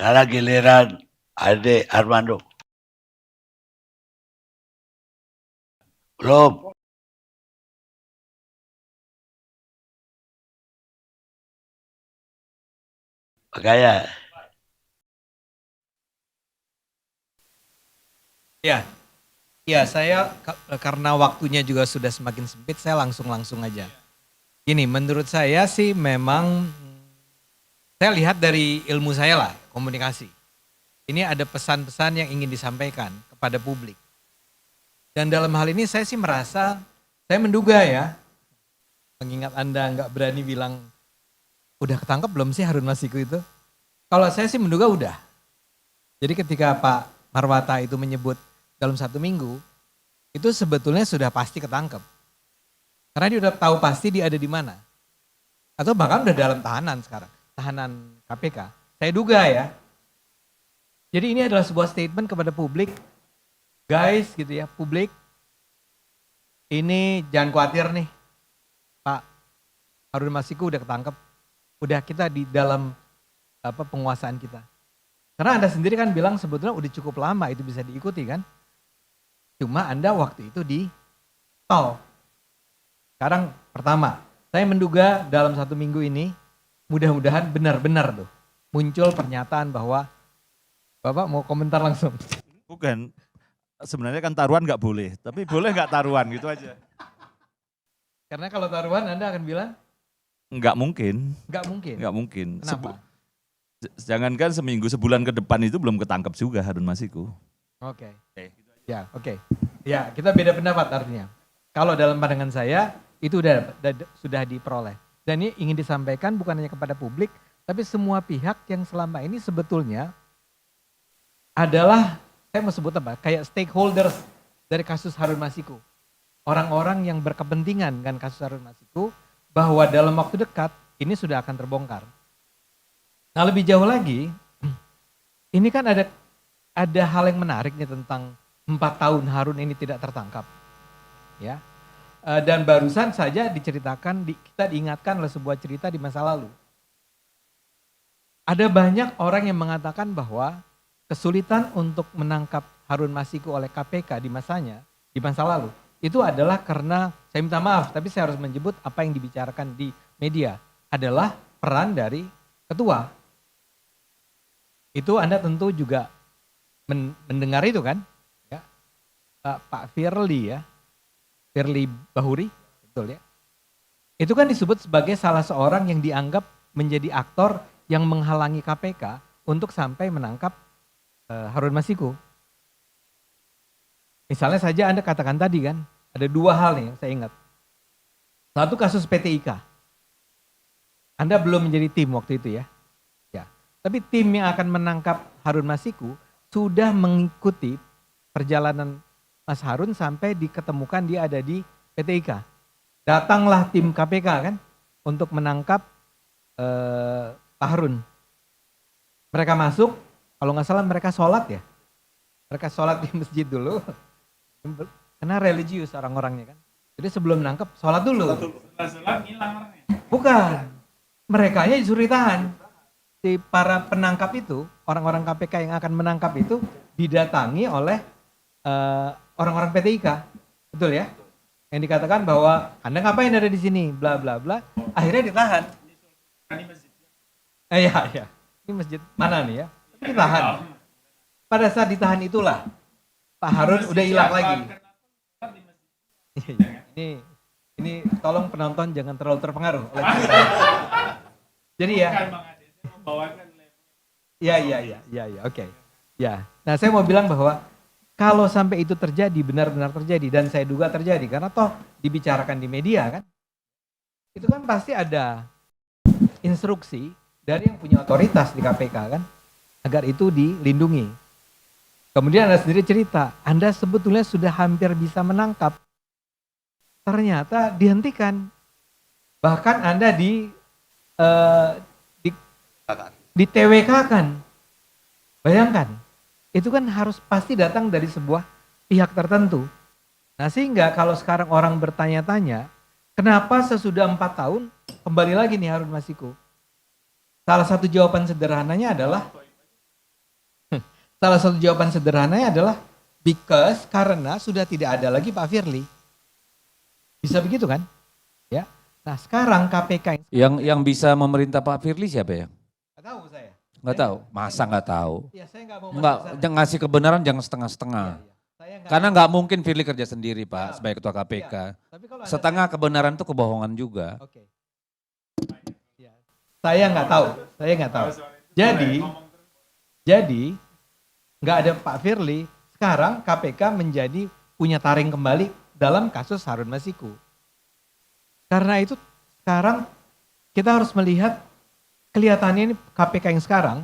Sekarang giliran Ade Armando. Belum. Makanya. Ya, ya saya karena waktunya juga sudah semakin sempit, saya langsung aja. Gini, menurut saya sih memang saya lihat dari ilmu saya lah, komunikasi. Ini ada pesan-pesan yang ingin disampaikan kepada publik. Dan dalam hal ini saya sih merasa, saya menduga ya, mengingat Anda nggak berani bilang, udah ketangkep belum sih Harun Masiku itu? Kalau saya sih menduga udah. Jadi ketika Pak Marwata itu menyebut dalam 1 minggu, itu sebetulnya sudah pasti ketangkep. Karena dia udah tahu pasti dia ada di mana. Atau bahkan udah dalam tahanan sekarang, tahanan KPK. Saya duga ya. Jadi ini adalah sebuah statement kepada publik, guys gitu ya, publik, ini jangan khawatir nih, Pak Harun Masiku udah ketangkep, udah kita di dalam penguasaan kita. Karena Anda sendiri kan bilang sebetulnya udah cukup lama itu bisa diikuti kan. Cuma Anda waktu itu di tol. Sekarang pertama, saya menduga dalam 1 minggu ini mudah-mudahan benar-benar tuh muncul pernyataan bahwa Bapak mau komentar langsung. Bukan, sebenarnya kan taruhan nggak boleh, tapi boleh nggak taruhan gitu aja. Karena kalau taruhan Anda akan bilang? Nggak mungkin. Nggak mungkin? Nggak mungkin. Kenapa? Jangankan seminggu, sebulan ke depan itu belum ketangkep juga Harun Masiku. Oke. Ya, oke. Ya, kita beda pendapat artinya. Kalau dalam pandangan saya, itu sudah diperoleh. Dan ini ingin disampaikan bukan hanya kepada publik, tapi semua pihak yang selama ini sebetulnya adalah, saya mau sebut apa, kayak stakeholders dari kasus Harun Masiku. Orang-orang yang berkepentingan dengan kasus Harun Masiku, bahwa dalam waktu dekat ini sudah akan terbongkar. Nah lebih jauh lagi, ini kan ada hal yang menarik nih tentang 4 tahun Harun ini tidak tertangkap. Ya. Dan barusan saja diceritakan, kita diingatkan oleh sebuah cerita di masa lalu. Ada banyak orang yang mengatakan bahwa kesulitan untuk menangkap Harun Masiku oleh KPK di masanya, di masa lalu, itu adalah karena, saya minta maaf, tapi saya harus menyebut apa yang dibicarakan di media, adalah peran dari ketua. Itu Anda tentu juga mendengar itu kan, ya. Pak Firly ya, Firly Bahuri, betul ya. Itu kan disebut sebagai salah seorang yang dianggap menjadi aktor yang menghalangi KPK untuk sampai menangkap Harun Masiku. Misalnya saja Anda katakan tadi kan, ada 2 hal nih yang saya ingat. Satu kasus PT IKA. Anda belum menjadi tim waktu itu ya. Ya. Tapi tim yang akan menangkap Harun Masiku sudah mengikuti perjalanan Mas Harun sampai diketemukan dia ada di PT IKA. Datanglah tim KPK kan untuk menangkap Pak Harun. Mereka masuk, kalau nggak salah mereka sholat ya. Mereka sholat di masjid dulu. Karena religius orang-orangnya kan. Jadi sebelum nangkep sholat dulu. Setelah ngilang orangnya. Bukan. Merekanya disuruh ditahan. Si para penangkap itu, orang-orang KPK yang akan menangkap itu didatangi oleh orang-orang PT IKA. Betul ya? Yang dikatakan bahwa Anda ngapain ada di sini, bla bla bla. Akhirnya ditahan. Iya. Ini masjid mana nih ya? Tapi ditahan. Pada saat ditahan itulah Pak Harun udah hilang lagi. Ini tolong penonton jangan terlalu terpengaruh oleh cerita. Jadi ya. Iya, oke. Ya. Nah, saya mau bilang bahwa kalau sampai itu terjadi, benar-benar terjadi dan saya duga terjadi karena toh dibicarakan di media kan. Itu kan pasti ada instruksi dari yang punya otoritas di KPK kan agar itu dilindungi. Kemudian Anda sendiri cerita, Anda sebetulnya sudah hampir bisa menangkap. Ternyata dihentikan. Bahkan Anda di TWK-kan. Bayangkan, itu kan harus pasti datang dari sebuah pihak tertentu. Nah sehingga kalau sekarang orang bertanya-tanya, kenapa sesudah 4 tahun kembali lagi nih Harun Masiku? Salah satu jawaban sederhananya adalah Salah satu jawaban sederhananya adalah karena sudah tidak ada lagi Pak Firly. Bisa begitu kan? Ya. Nah sekarang KPK Yang bisa memerintah Pak Firly siapa ya? nggak tahu saya. Nggak tahu. Masa nggak tahu? Ya saya nggak mau Nggak, masuk ke sana. jangan ngasih kebenaran jangan setengah-setengah. Saya nggak Karena tahu. nggak mungkin Firly kerja sendiri Pak sebagai ketua KPK. Tapi kalau Anda Setengah kebenaran itu kebohongan juga. Oke. Ya. Saya nggak tahu. Jadi nggak ada Pak Firly. Sekarang KPK menjadi punya taring kembali dalam kasus Harun Masiku. Karena itu sekarang kita harus melihat kelihatannya ini KPK yang sekarang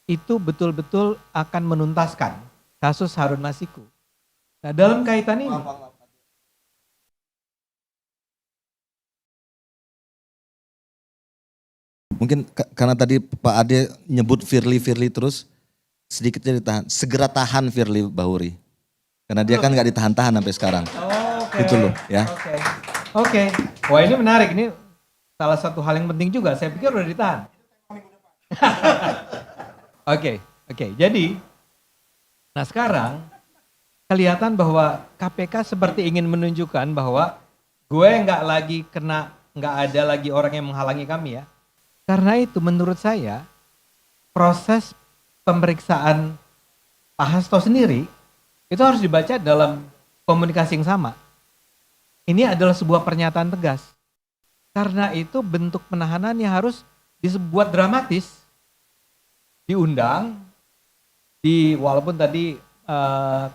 itu betul-betul akan menuntaskan kasus Harun Masiku. Nah dalam kaitan ini, Mungkin karena tadi Pak Ade nyebut Firly terus, sedikitnya ditahan. Segera tahan Firly Bahuri. Karena dia kan nggak ditahan-tahan sampai sekarang. oke. Gitu loh ya. Oke. Wah ini menarik, ini salah satu hal yang penting juga. Saya pikir udah ditahan. Oke. Jadi, nah sekarang kelihatan bahwa KPK seperti ingin menunjukkan bahwa gue nggak ada lagi orang yang menghalangi kami ya. Karena itu menurut saya proses pemeriksaan Pak Hasto sendiri itu harus dibaca dalam komunikasi yang sama. Ini adalah sebuah pernyataan tegas. Karena itu bentuk penahanannya harus dibuat dramatis. Diundang, walaupun tadi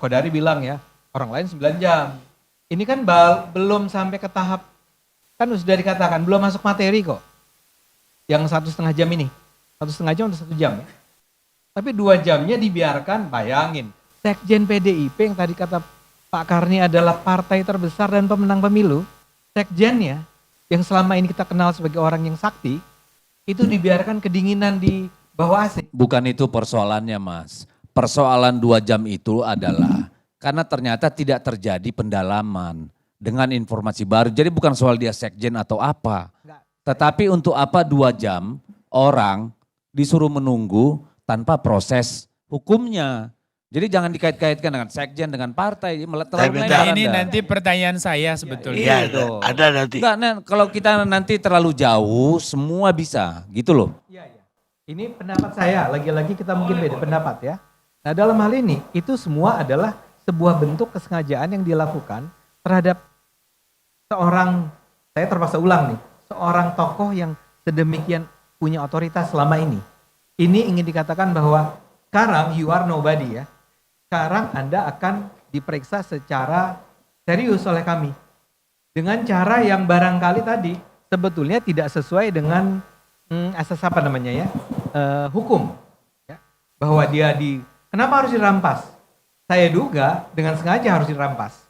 Kodari bilang ya, orang lain 9 jam. Ini kan belum sampai ke tahap, kan sudah dikatakan belum masuk materi kok. Yang 1,5 jam ini, 1,5 jam atau 1 jam ya. Tapi 2 jamnya dibiarkan, bayangin. Sekjen PDIP yang tadi kata Pak Karni adalah partai terbesar dan pemenang pemilu. Sekjennya, yang selama ini kita kenal sebagai orang yang sakti, itu dibiarkan kedinginan di bawah AC. Bukan itu persoalannya Mas. Persoalan 2 jam itu adalah karena ternyata tidak terjadi pendalaman dengan informasi baru. Jadi bukan soal dia sekjen atau apa. Tetapi untuk apa 2 jam orang disuruh menunggu tanpa proses hukumnya. Jadi jangan dikait-kaitkan dengan sekjen, dengan partai. Terlalu lebar Ini Anda. nanti pertanyaan saya sebetulnya. Iya, Gitu. ada nanti. Enggak, kalau kita nanti terlalu jauh, semua bisa, gitu loh. Iya. Ini pendapat saya, lagi-lagi kita mungkin beda pendapat ya. Nah dalam hal ini, itu semua adalah sebuah bentuk kesengajaan yang dilakukan terhadap seorang, saya terpaksa ulang nih, seorang tokoh yang sedemikian punya otoritas selama ini. Ini ingin dikatakan bahwa sekarang you are nobody ya. Sekarang Anda akan diperiksa secara serius oleh kami. Dengan cara yang barangkali tadi sebetulnya tidak sesuai dengan asas apa namanya ya, hukum. Ya. Bahwa kenapa harus dirampas? Saya duga dengan sengaja harus dirampas.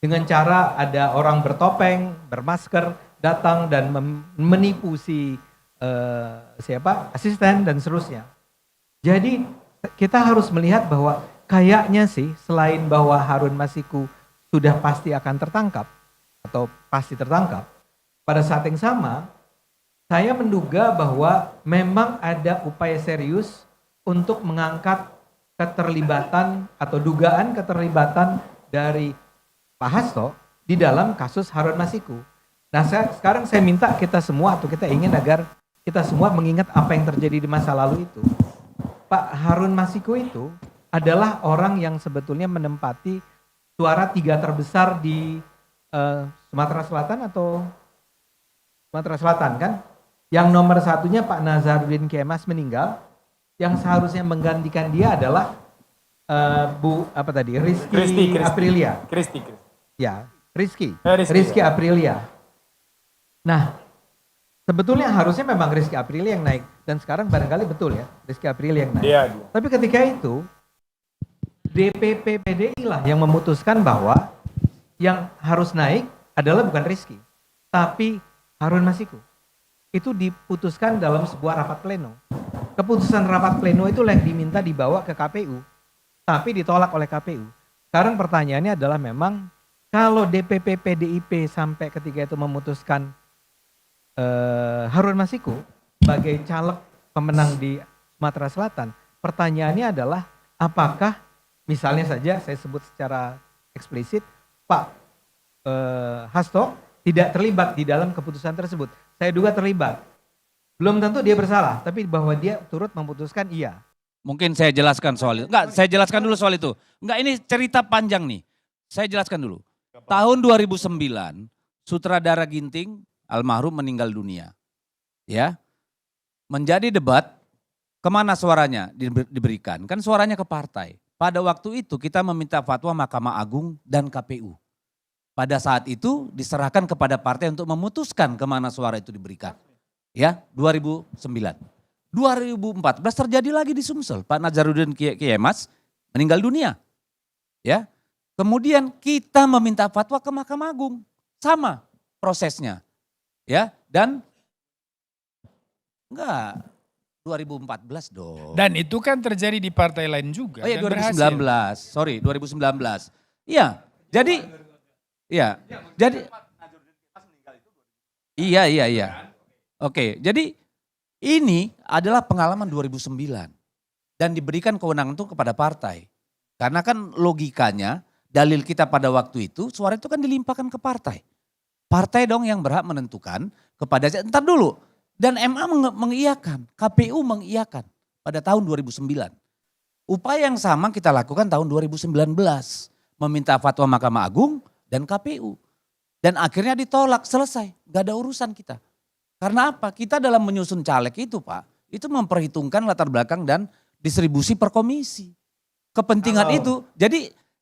Dengan cara ada orang bertopeng, bermasker, datang dan menipu si asisten dan seterusnya. Jadi kita harus melihat bahwa kayaknya sih selain bahwa Harun Masiku sudah pasti akan tertangkap atau pasti tertangkap, pada saat yang sama saya menduga bahwa memang ada upaya serius untuk mengangkat keterlibatan atau dugaan keterlibatan dari Pak Hasto di dalam kasus Harun Masiku. Nah sekarang saya minta kita semua atau kita ingin agar kita semua mengingat apa yang terjadi di masa lalu itu. Pak Harun Masiku itu adalah orang yang sebetulnya menempati suara 3 terbesar di Sumatera Selatan atau Sumatera Selatan kan? Yang nomor 1-nya Pak Nazarudin Kemas meninggal, yang seharusnya menggantikan dia adalah Rizky Aprilia. Ya, Rizky Aprilia. Nah, sebetulnya harusnya memang Rizky Aprilia yang naik dan sekarang barangkali betul ya, Rizky Aprilia yang naik. Iya. Tapi ketika itu DPP PDI lah yang memutuskan bahwa yang harus naik adalah bukan Rizky, tapi Harun Masiku. Itu diputuskan dalam sebuah rapat pleno. Keputusan rapat pleno itu yang diminta dibawa ke KPU, tapi ditolak oleh KPU. Sekarang pertanyaannya adalah memang kalau DPP PDIP sampai ketika itu memutuskan Harun Masiku sebagai caleg pemenang di Sumatera Selatan, pertanyaannya adalah apakah misalnya saja saya sebut secara eksplisit, Pak Hasto tidak terlibat di dalam keputusan tersebut. Saya duga terlibat. Belum tentu dia bersalah, tapi bahwa dia turut memutuskan iya. Mungkin saya jelaskan soal itu. Enggak, saya jelaskan dulu soal itu. Enggak, ini cerita panjang nih. Saya jelaskan dulu. Tahun 2009, sutradara Ginting almarhum meninggal dunia. Ya. Menjadi debat, kemana suaranya diberikan? Kan suaranya ke partai. Pada waktu itu kita meminta fatwa Mahkamah Agung dan KPU. Pada saat itu diserahkan kepada partai untuk memutuskan kemana suara itu diberikan. Ya, 2009. 2014 terjadi lagi di Sumsel. Pak Nazarudin Kiemas meninggal dunia. Ya. Kemudian kita meminta fatwa ke Mahkamah Agung. Sama prosesnya. Ya, dan enggak 2014 dong. Dan itu kan terjadi di partai lain juga. Oh iya, dan 2019. berhasil. Sorry, 2019. Iya, jadi iya. Oke, jadi ini adalah pengalaman 2009 dan diberikan kewenangan itu kepada partai. Karena kan logikanya dalil kita pada waktu itu suara itu kan dilimpahkan ke partai. Partai dong yang berhak menentukan kepada, entar dulu. Dan MA mengiyakan, KPU mengiyakan pada tahun 2009. Upaya yang sama kita lakukan tahun 2019. Meminta fatwa Mahkamah Agung dan KPU. Dan akhirnya ditolak, selesai. Gak ada urusan kita. Karena apa? Kita dalam menyusun caleg itu Pak, itu memperhitungkan latar belakang dan distribusi per komisi. Kepentingan itu,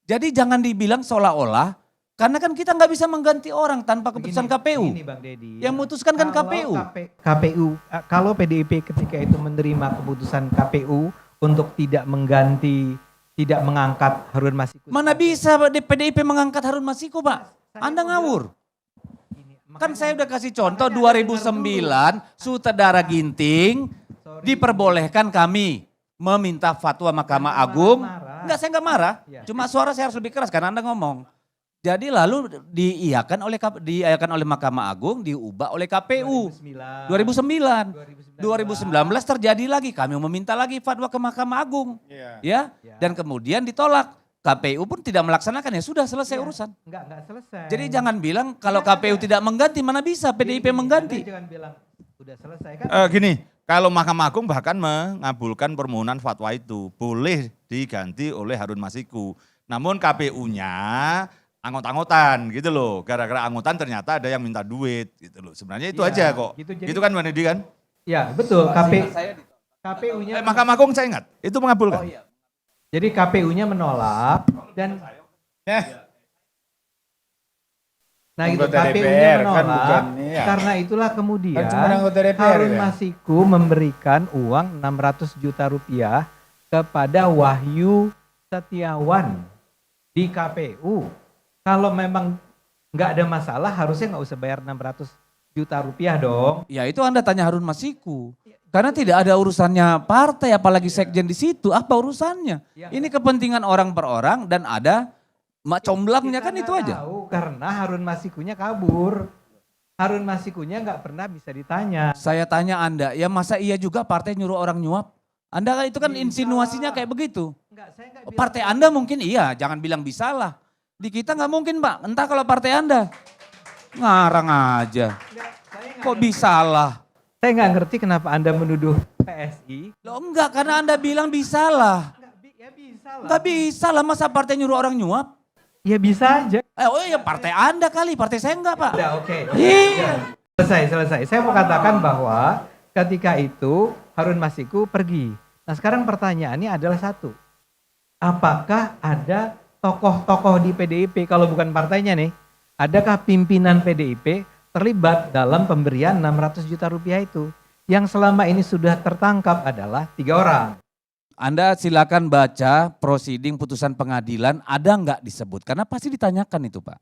jadi jangan dibilang seolah-olah, karena kan kita nggak bisa mengganti orang tanpa keputusan KPU. Begini Bang Deddy. Yang memutuskan kan Kalau KPU. KPU, kalau PDIP ketika itu menerima keputusan KPU untuk tidak mengganti, tidak mengangkat Harun Masiku. Mana bisa PDIP mengangkat Harun Masiku Pak? Anda ngawur. Kan saya udah kasih contoh 2009 sutradara Ginting diperbolehkan kami meminta fatwa Mahkamah Agung. Enggak, saya enggak marah. Cuma suara saya harus lebih keras karena Anda ngomong. Jadi lalu diiakan oleh Mahkamah Agung, diubah oleh KPU. 2009. 2019 terjadi lagi, kami meminta lagi fatwa ke Mahkamah Agung. Ya, dan kemudian ditolak. KPU pun tidak melaksanakan, ya sudah selesai urusan. Enggak selesai. Jadi jangan bilang kalau KPU tidak mengganti, mana bisa PDIP mengganti. Jangan bilang udah selesai kan. Gini, kalau Mahkamah Agung bahkan mengabulkan permohonan fatwa itu. Boleh diganti oleh Harun Masiku. Namun KPU-nya anggot-anggotan gitu loh. Gara-gara anggotan ternyata ada yang minta duit gitu loh. Sebenarnya itu aja kok. Gitu kan Bang Deddy kan? Ya betul, KPU-nya. Mahkamah Agung saya ingat, itu mengabulkan. Jadi KPU-nya menolak dan nah gitu KPU-nya menolak karena itulah kemudian Harun Masiku memberikan uang 600 juta rupiah kepada Wahyu Setiawan di KPU. Kalau memang nggak ada masalah harusnya nggak usah bayar 600 juta rupiah dong. Ya itu Anda tanya Harun Masiku. Karena tidak ada urusannya partai apalagi sekjen di situ. Apa urusannya? Ini kepentingan orang per orang dan ada comblangnya kan itu aja. Tahu karena Harun Masikunya kabur. Harun Masikunya nggak pernah bisa ditanya. Saya tanya Anda, ya masa iya juga partai nyuruh orang nyuap? Anda itu kan insinuasinya kayak begitu. Saya nggak bilang Partai Anda mungkin iya, jangan bilang bisa lah. Di kita nggak mungkin Pak, entah kalau partai Anda. Ngarang aja. Kok bisa lah? Saya nggak ngerti kenapa Anda menuduh PSI. Loh enggak, karena Anda bilang bisa lah. Ya bisa lah. Enggak bisa lah, masa partai nyuruh orang nyuap? Ya bisa aja. Oh iya partai Anda kali, partai saya enggak Pak. Ya oke. Iya. Selesai. Saya mau katakan bahwa ketika itu Harun Masiku pergi. Nah sekarang pertanyaannya adalah satu. Apakah ada tokoh-tokoh di PDIP kalau bukan partainya nih? Adakah pimpinan PDIP terlibat dalam pemberian 600 juta rupiah itu? Yang selama ini sudah tertangkap adalah 3 orang. Anda silakan baca prosiding putusan pengadilan, ada nggak disebut? Karena pasti ditanyakan itu Pak.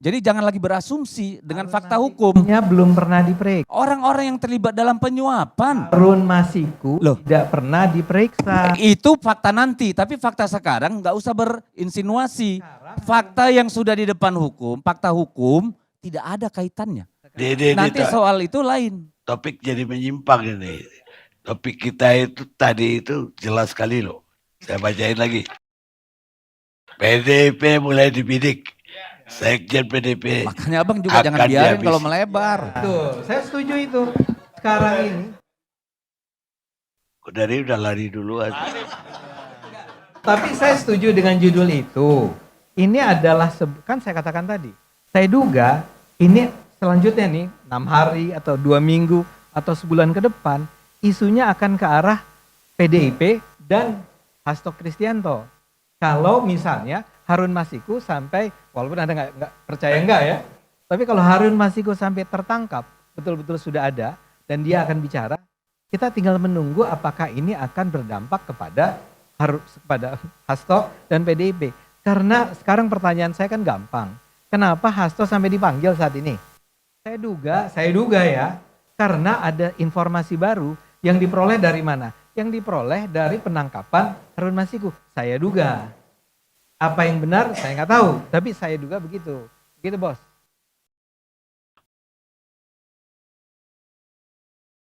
Jadi jangan lagi berasumsi dengan fakta hukum. Belum pernah diperiksa. Orang-orang yang terlibat dalam penyuapan. Harun Masiku Loh. tidak pernah diperiksa. Itu fakta nanti, tapi fakta sekarang nggak usah berinsinuasi. Fakta yang sudah di depan hukum, fakta hukum tidak ada kaitannya. Nanti soal itu lain. Topik jadi menyimpang ini. Topik kita itu tadi itu jelas sekali loh. Saya bacain lagi. PDIP mulai dibidik. Sekjen PDIP. Makanya abang juga jangan Akan biarin dihabisi. kalau melebar. Tuh, saya setuju itu. Sekarang ini. Dari udah lari duluan. Tapi saya setuju dengan judul itu. Ini adalah, kan saya katakan tadi. Saya duga ini selanjutnya nih 6 hari atau 2 minggu atau sebulan ke depan. Isunya akan ke arah PDIP dan Hasto Kristianto. Kalau misalnya Harun Masiku sampai, walaupun Anda nggak percaya enggak ya, tapi kalau Harun Masiku sampai tertangkap, betul-betul sudah ada, dan dia akan bicara, kita tinggal menunggu apakah ini akan berdampak kepada Hasto dan PDIP. Karena sekarang pertanyaan saya kan gampang, kenapa Hasto sampai dipanggil saat ini? Saya duga ya, karena ada informasi baru yang diperoleh dari mana? Yang diperoleh dari penangkapan Harun Masiku. Saya duga. Apa yang benar saya nggak tahu, tapi saya duga begitu. Begitu bos.